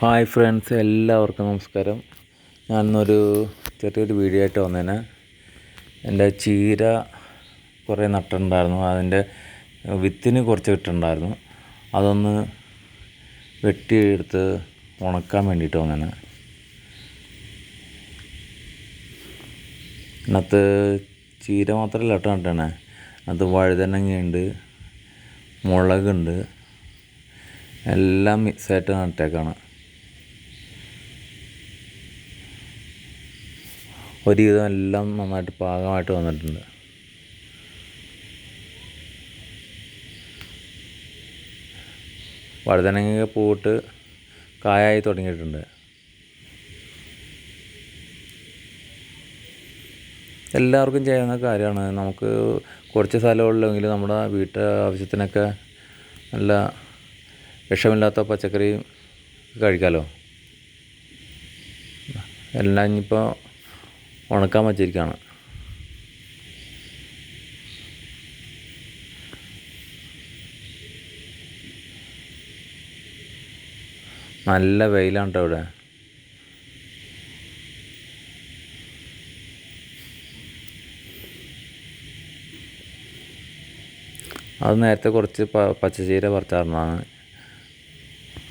Hi friends, എല്ലാവർക്കും നമസ്കാരം. ഞാനിന്നൊരു ചെറിയൊരു വീഡിയോ ആയിട്ട് വന്നേനെ. എൻ്റെ ചീര കുറേ നട്ടിട്ടുണ്ടായിരുന്നു. അതിൻ്റെ വിത്തിന് കുറച്ച് ഇട്ടിട്ടുണ്ടായിരുന്നു. അതൊന്ന് വെട്ടിയെടുത്ത് ഉണക്കാൻ വേണ്ടിയിട്ട് വന്നേനെ. അതിനകത്ത് ചീര മാത്രമല്ല ഇട്ട് നട്ടേണേ. അത് വഴുതനങ്ങയുണ്ട്, മുളകുണ്ട്, എല്ലാം മിക്സായിട്ട് നട്ടേക്കാണ്. ഒരുവിധം എല്ലാം നന്നായിട്ട് പാകമായിട്ട് വന്നിട്ടുണ്ട്. വഴുതനങ്ങ പൂവിട്ട് കായായി തുടങ്ങിയിട്ടുണ്ട്. എല്ലാവർക്കും ചെയ്യുന്ന കാര്യമാണ്. നമുക്ക് കുറച്ച് സ്ഥലമുള്ളെങ്കിൽ നമ്മുടെ വീട്ട് ആവശ്യത്തിനൊക്കെ നല്ല വിഷമില്ലാത്ത പച്ചക്കറി കഴിക്കാമല്ലോ. എല്ലാം ഇനിയിപ്പോൾ ഉണക്കാൻ വച്ചിരിക്കുകയാണ്. നല്ല വെയിലാണ് കേട്ടോ ഇവിടെ. അത് നേരത്തെ കുറച്ച് പച്ചച്ചീര പറിച്ചായിരുന്നതാണ്.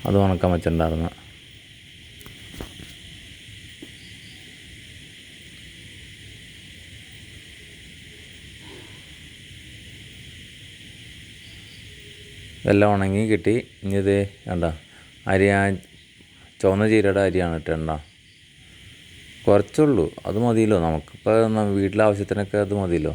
അത് ഉണക്കാൻ വെച്ചിട്ടുണ്ടായിരുന്നു. ഇതെല്ലാം ഉണങ്ങി കിട്ടി. ഇനി ഇത് കണ്ട അരി, ചുവന്ന ചീരയുടെ അരിയാണ് ഇട്ടേണ്ട. കുറച്ചുള്ളൂ, അത് മതിയല്ലോ. നമുക്കിപ്പോൾ വീട്ടിലെ ആവശ്യത്തിനൊക്കെ അത് മതിയല്ലോ.